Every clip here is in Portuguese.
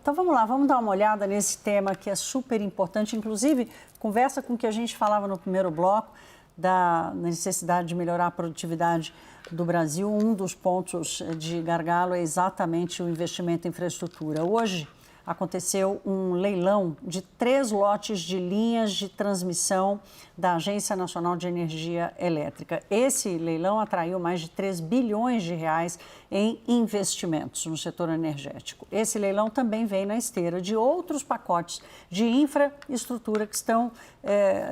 Então vamos lá, vamos dar uma olhada nesse tema que é super importante, inclusive conversa com o que a gente falava no primeiro bloco, da necessidade de melhorar a produtividade do Brasil. Um dos pontos de gargalo é exatamente o investimento em infraestrutura. Hoje aconteceu um leilão de 3 lotes de linhas de transmissão da Agência Nacional de Energia Elétrica. Esse leilão atraiu mais de 3 bilhões de reais em investimentos no setor energético. Esse leilão também vem na esteira de outros pacotes de infraestrutura que estão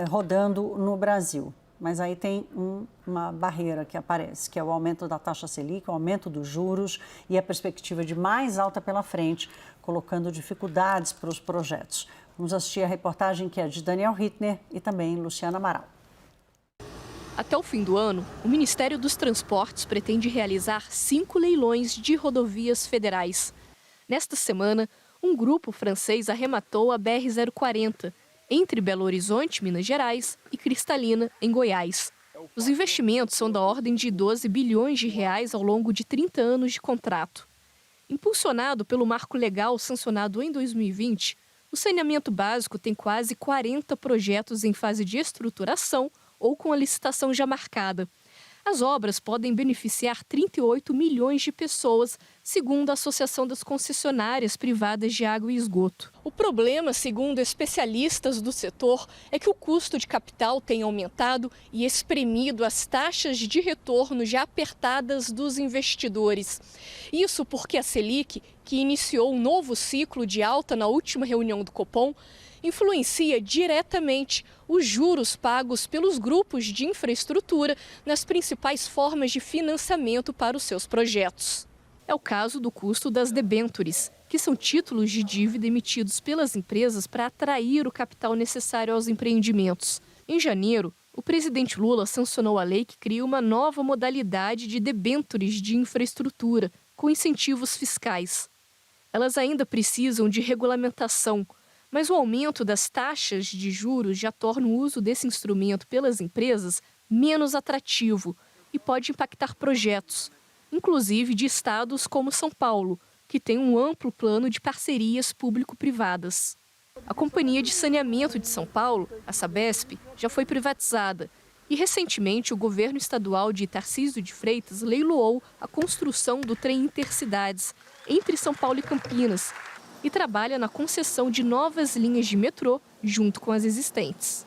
rodando no Brasil. Mas aí tem uma barreira que aparece, que é o aumento da taxa Selic, o aumento dos juros e a perspectiva de mais alta pela frente, colocando dificuldades para os projetos. Vamos assistir a reportagem que é de Daniel Hittner e também Luciana Amaral. Até o fim do ano, o Ministério dos Transportes pretende realizar 5 leilões de rodovias federais. Nesta semana, um grupo francês arrematou a BR-040, entre Belo Horizonte, Minas Gerais, e Cristalina, em Goiás. Os investimentos são da ordem de 12 bilhões de reais ao longo de 30 anos de contrato. Impulsionado pelo marco legal sancionado em 2020, o saneamento básico tem quase 40 projetos em fase de estruturação ou com a licitação já marcada. As obras podem beneficiar 38 milhões de pessoas, segundo a Associação das Concessionárias Privadas de Água e Esgoto. O problema, segundo especialistas do setor, é que o custo de capital tem aumentado e espremido as taxas de retorno já apertadas dos investidores. Isso porque a Selic, que iniciou um novo ciclo de alta na última reunião do Copom, influencia diretamente os juros pagos pelos grupos de infraestrutura nas principais formas de financiamento para os seus projetos. É o caso do custo das debêntures, que são títulos de dívida emitidos pelas empresas para atrair o capital necessário aos empreendimentos. Em janeiro, o presidente Lula sancionou a lei que cria uma nova modalidade de debêntures de infraestrutura, com incentivos fiscais. Elas ainda precisam de regulamentação, mas o aumento das taxas de juros já torna o uso desse instrumento pelas empresas menos atrativo e pode impactar projetos, inclusive de estados como São Paulo, que tem um amplo plano de parcerias público-privadas. A Companhia de Saneamento de São Paulo, a Sabesp, já foi privatizada e, recentemente, o governo estadual de Tarcísio de Freitas leiloou a construção do trem Intercidades entre São Paulo e Campinas, e trabalha na concessão de novas linhas de metrô junto com as existentes.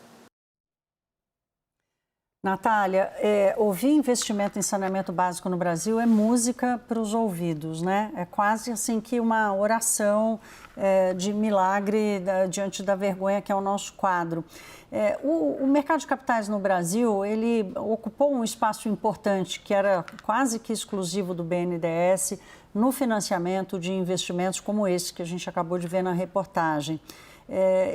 Natália, ouvir investimento em saneamento básico no Brasil é música para os ouvidos, né? É quase assim que uma oração de milagre diante da vergonha que é o nosso quadro. O mercado de capitais no Brasil, ele ocupou um espaço importante que era quase que exclusivo do BNDES no financiamento de investimentos como esse que a gente acabou de ver na reportagem.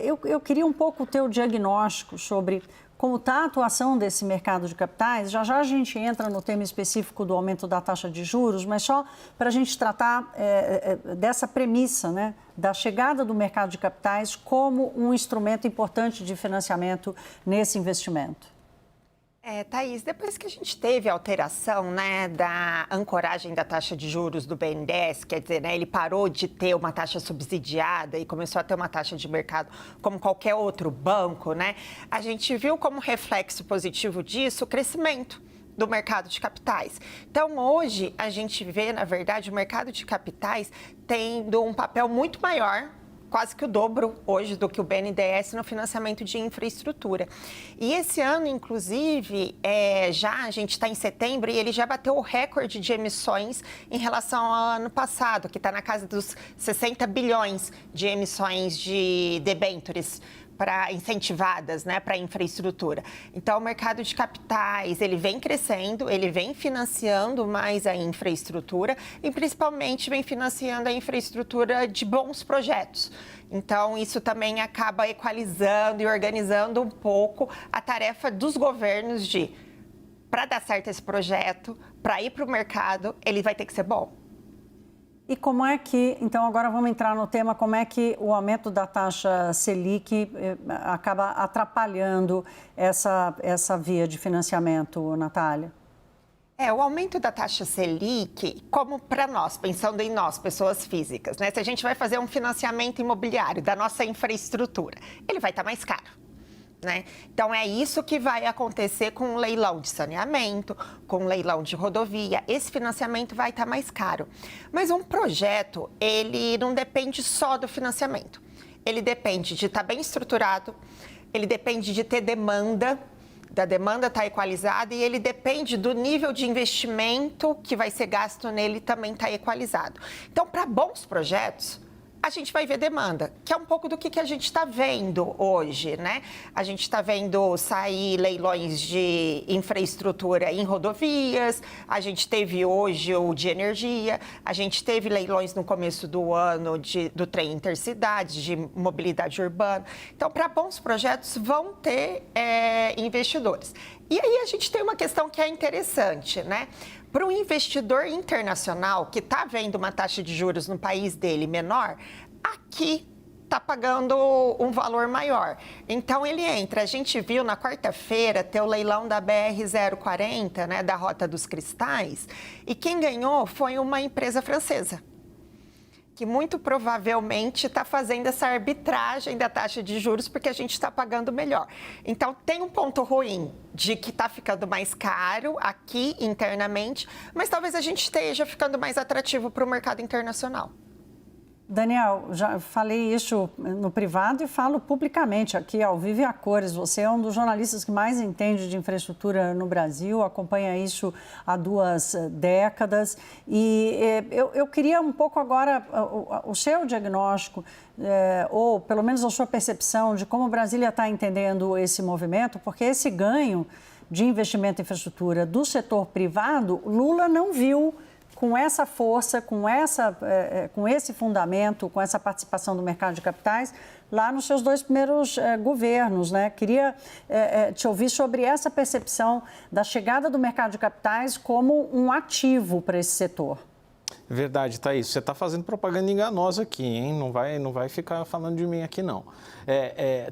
Eu queria um pouco o teu diagnóstico sobre como está a atuação desse mercado de capitais. Já já a gente entra no tema específico do aumento da taxa de juros, mas só para a gente tratar dessa premissa, né, da chegada do mercado de capitais como um instrumento importante de financiamento nesse investimento. Thaís, depois que a gente teve a alteração, né, da ancoragem da taxa de juros do BNDES, quer dizer, né, ele parou de ter uma taxa subsidiada e começou a ter uma taxa de mercado como qualquer outro banco, né, a gente viu como reflexo positivo disso o crescimento do mercado de capitais. Então, hoje, a gente vê, na verdade, o mercado de capitais tendo um papel muito maior, quase que o dobro hoje do que o BNDES no financiamento de infraestrutura. E esse ano, inclusive, a gente está em setembro e ele já bateu o recorde de emissões em relação ao ano passado, que está na casa dos 60 bilhões de emissões de debêntures incentivadas, né, para infraestrutura. Então, o mercado de capitais, ele vem crescendo, ele vem financiando mais a infraestrutura e, principalmente, vem financiando a infraestrutura de bons projetos. Então, isso também acaba equalizando e organizando um pouco a tarefa dos governos para dar certo esse projeto, para ir para o mercado, ele vai ter que ser bom. E como é que, então agora vamos entrar no tema, como é que o aumento da taxa Selic acaba atrapalhando essa via de financiamento, Natália? O aumento da taxa Selic, como para nós, pensando em nós, pessoas físicas, né? Se a gente vai fazer um financiamento imobiliário da nossa infraestrutura, ele vai estar mais caro, né? Então, é isso que vai acontecer com o leilão de saneamento, com o leilão de rodovia. Esse financiamento vai estar mais caro. Mas um projeto, ele não depende só do financiamento. Ele depende de estar bem estruturado, ele depende de ter demanda, da demanda estar equalizada, e ele depende do nível de investimento que vai ser gasto nele também estar equalizado. Então, para bons projetos, a gente vai ver demanda, que é um pouco do que a gente está vendo hoje, né? A gente está vendo sair leilões de infraestrutura em rodovias, a gente teve hoje o de energia, a gente teve leilões no começo do ano do trem intercidades, de mobilidade urbana. Então, para bons projetos, vão ter investidores. E aí a gente tem uma questão que é interessante, né? Para o investidor internacional que está vendo uma taxa de juros no país dele menor, aqui está pagando um valor maior. Então, ele entra. A gente viu na quarta-feira ter o leilão da BR-040, né, da Rota dos Cristais, e quem ganhou foi uma empresa francesa, que muito provavelmente está fazendo essa arbitragem da taxa de juros porque a gente está pagando melhor. Então, tem um ponto ruim de que está ficando mais caro aqui internamente, mas talvez a gente esteja ficando mais atrativo para o mercado internacional. Daniel, já falei isso no privado e falo publicamente aqui, ao vivo e a cores. Você é um dos jornalistas que mais entende de infraestrutura no Brasil, acompanha isso há 2 décadas. E eu queria um pouco agora o seu diagnóstico, ou pelo menos a sua percepção de como Brasília está entendendo esse movimento, porque esse ganho de investimento em infraestrutura do setor privado, Lula não viu com essa força, com esse fundamento, com essa participação do mercado de capitais, lá nos seus 2 primeiros governos, né? Queria te ouvir sobre essa percepção da chegada do mercado de capitais como um ativo para esse setor. Verdade, Thaís. Você está fazendo propaganda enganosa aqui, hein? Não vai ficar falando de mim aqui, não.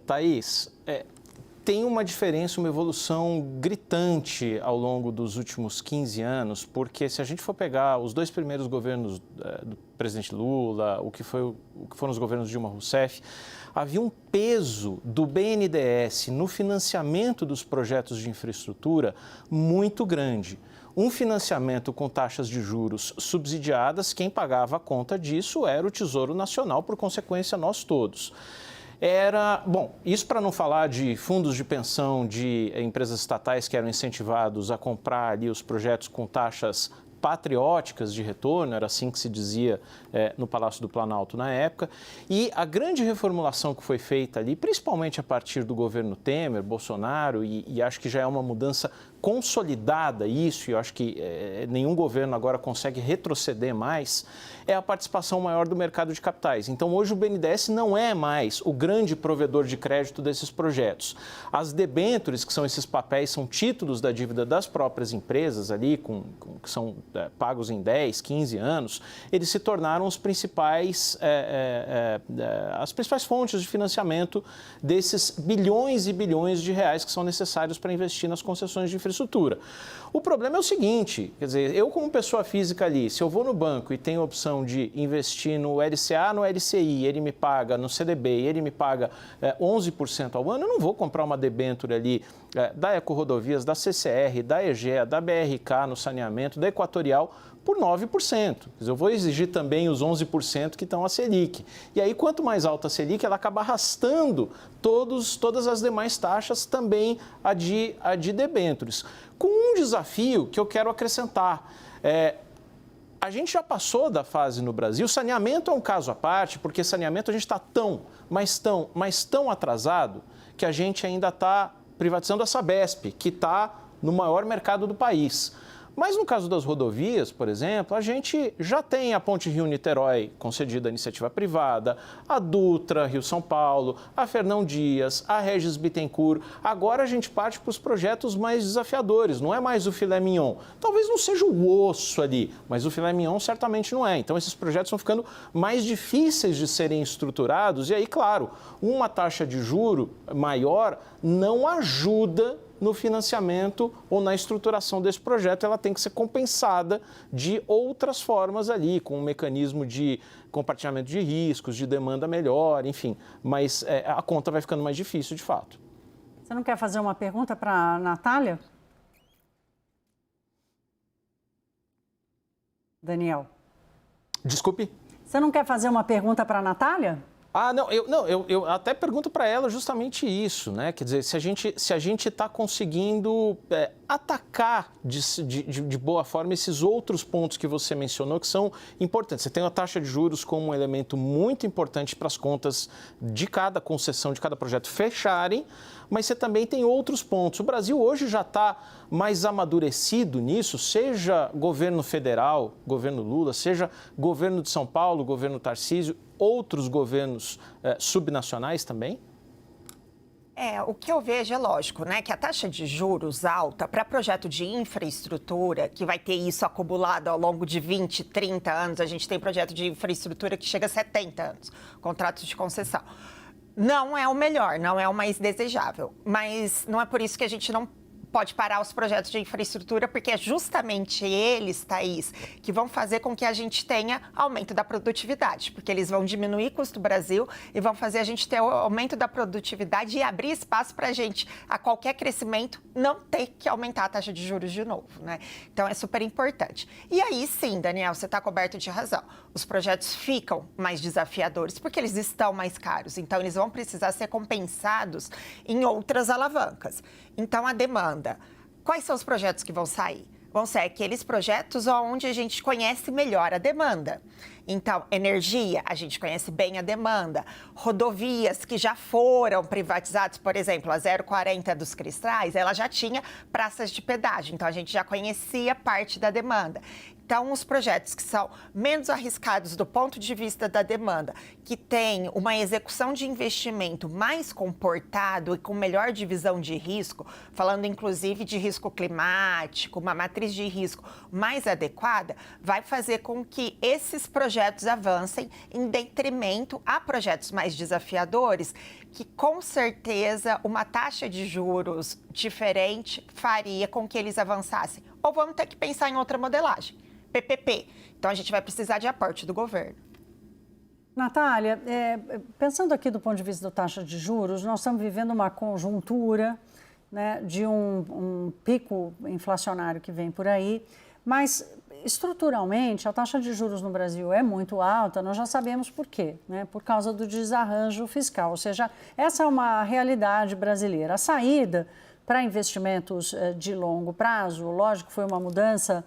Thaís, tem uma diferença, uma evolução gritante ao longo dos últimos 15 anos, porque se a gente for pegar os 2 primeiros governos do presidente Lula, o que foram os governos de Dilma Rousseff, havia um peso do BNDES no financiamento dos projetos de infraestrutura muito grande. Um financiamento com taxas de juros subsidiadas, quem pagava a conta disso era o Tesouro Nacional, por consequência, nós todos. Isso para não falar de fundos de pensão de empresas estatais que eram incentivados a comprar ali os projetos com taxas patrióticas de retorno, era assim que se dizia no Palácio do Planalto na época. E a grande reformulação que foi feita ali, principalmente a partir do governo Temer, Bolsonaro, e acho que já é uma mudança consolidada isso, e eu acho que nenhum governo agora consegue retroceder mais, é a participação maior do mercado de capitais. Então, hoje o BNDES não é mais o grande provedor de crédito desses projetos. As debêntures, que são esses papéis, são títulos da dívida das próprias empresas ali, que são pagos em 10, 15 anos, eles se tornaram as principais fontes de financiamento desses bilhões e bilhões de reais que são necessários para investir nas concessões de infraestrutura. O problema é o seguinte, quer dizer, eu como pessoa física ali, se eu vou no banco e tenho a opção de investir no LCA, no LCI, ele me paga no CDB e ele me paga 11% ao ano, eu não vou comprar uma debênture ali da Ecorodovias, da CCR, da EGEA, da BRK no saneamento, da Equatorial, por 9%. Quer dizer, eu vou exigir também os 11% que estão a Selic. E aí, quanto mais alta a Selic, ela acaba arrastando todas as demais taxas, também a de debêntures. Com um desafio que eu quero acrescentar. A gente já passou da fase no Brasil, saneamento é um caso à parte, porque saneamento a gente está tão atrasado que a gente ainda está privatizando a Sabesp, que está no maior mercado do país. Mas no caso das rodovias, por exemplo, a gente já tem a Ponte Rio-Niterói concedida à iniciativa privada, a Dutra, Rio-São Paulo, a Fernão Dias, a Regis Bittencourt. Agora a gente parte para os projetos mais desafiadores, não é mais o filé mignon. Talvez não seja o osso ali, mas o filé mignon certamente não é. Então esses projetos vão ficando mais difíceis de serem estruturados e aí, claro, uma taxa de juro maior não ajuda no financiamento ou na estruturação desse projeto, ela tem que ser compensada de outras formas ali, com um mecanismo de compartilhamento de riscos, de demanda melhor, enfim. Mas a conta vai ficando mais difícil, de fato. Você não quer fazer uma pergunta para a Natália? Daniel. Desculpe? Você não quer fazer uma pergunta para a Natália? Eu até pergunto para ela justamente isso, né? Quer dizer, se a gente está conseguindo atacar de boa forma esses outros pontos que você mencionou, que são importantes. Você tem a taxa de juros como um elemento muito importante para as contas de cada concessão, de cada projeto fecharem, mas você também tem outros pontos. O Brasil hoje já está mais amadurecido nisso, seja governo federal, governo Lula, seja governo de São Paulo, governo Tarcísio, outros governos subnacionais também? O que eu vejo é lógico, né, que a taxa de juros alta para projeto de infraestrutura, que vai ter isso acumulado ao longo de 20, 30 anos, a gente tem projeto de infraestrutura que chega a 70 anos, contratos de concessão. Não é o melhor, não é o mais desejável, mas não é por isso que a gente não pode parar os projetos de infraestrutura, porque é justamente eles, Thaís, que vão fazer com que a gente tenha aumento da produtividade, porque eles vão diminuir o custo do Brasil e vão fazer a gente ter o aumento da produtividade e abrir espaço para a gente, a qualquer crescimento, não ter que aumentar a taxa de juros de novo, né? Então, é super importante. E aí, sim, Daniel, você está coberto de razão. Os projetos ficam mais desafiadores porque eles estão mais caros. Então, eles vão precisar ser compensados em outras alavancas. Então, a demanda. Quais são os projetos que vão sair? Vão ser aqueles projetos onde a gente conhece melhor a demanda. Então, energia, a gente conhece bem a demanda. Rodovias que já foram privatizadas, por exemplo, a 040 dos Cristais, ela já tinha praças de pedágio, então a gente já conhecia parte da demanda. Então, os projetos que são menos arriscados do ponto de vista da demanda, que têm uma execução de investimento mais comportado e com melhor divisão de risco, falando inclusive de risco climático, uma matriz de risco mais adequada, vai fazer com que esses projetos avancem em detrimento a projetos mais desafiadores, que com certeza uma taxa de juros diferente faria com que eles avançassem. Ou vamos ter que pensar em outra modelagem. PPP. Então, a gente vai precisar de aporte do governo. Natália, pensando aqui do ponto de vista da taxa de juros, nós estamos vivendo uma conjuntura, né, de um pico inflacionário que vem por aí, mas estruturalmente a taxa de juros no Brasil é muito alta, nós já sabemos por quê, né? Por causa do desarranjo fiscal, ou seja, essa é uma realidade brasileira. A saída para investimentos de longo prazo, lógico, foi uma mudança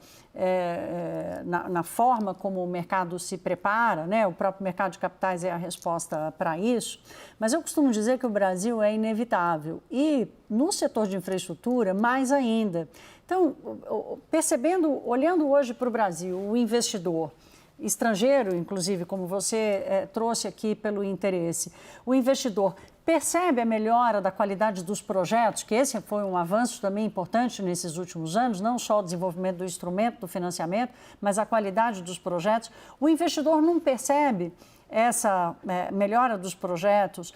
na forma como o mercado se prepara, né? O próprio mercado de capitais é a resposta para isso, mas eu costumo dizer que o Brasil é inevitável e no setor de infraestrutura mais ainda. Então, olhando hoje para o Brasil, o investidor estrangeiro, inclusive, como você trouxe aqui pelo interesse, o investidor percebe a melhora da qualidade dos projetos, que esse foi um avanço também importante nesses últimos anos, não só o desenvolvimento do instrumento, do financiamento, mas a qualidade dos projetos. O investidor não percebe essa melhora dos projetos,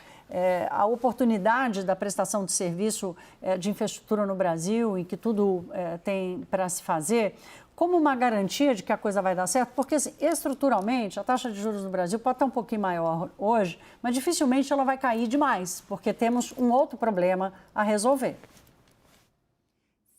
a oportunidade da prestação de serviço de infraestrutura no Brasil, em que tudo tem para se fazer, como uma garantia de que a coisa vai dar certo, porque assim, estruturalmente a taxa de juros no Brasil pode estar um pouquinho maior hoje, mas dificilmente ela vai cair demais, porque temos um outro problema a resolver.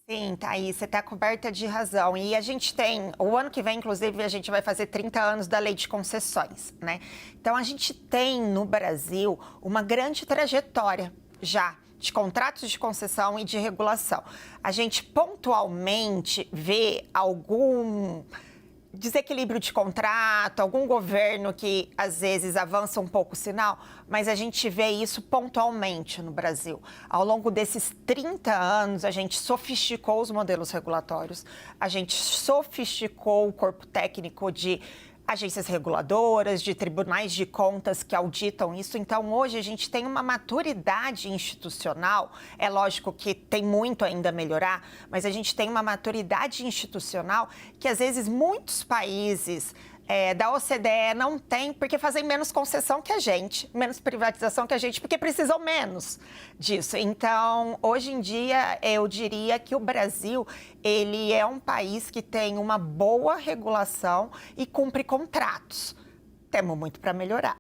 Sim, Thaís, você está coberta de razão. E a gente tem, o ano que vem, inclusive, a gente vai fazer 30 anos da Lei de Concessões, né? Então, a gente tem no Brasil uma grande trajetória já de contratos de concessão e de regulação. A gente pontualmente vê algum desequilíbrio de contrato, algum governo que às vezes avança um pouco o sinal, mas a gente vê isso pontualmente no Brasil. Ao longo desses 30 anos, a gente sofisticou os modelos regulatórios, a gente sofisticou o corpo técnico de agências reguladoras, de tribunais de contas que auditam isso. Então, hoje a gente tem uma maturidade institucional. É lógico que tem muito ainda a melhorar, mas a gente tem uma maturidade institucional que, às vezes, muitos países da OCDE não tem, porque fazem menos concessão que a gente, menos privatização que a gente, porque precisam menos disso. Então, hoje em dia, eu diria que o Brasil, ele é um país que tem uma boa regulação e cumpre contratos. Temos muito para melhorar.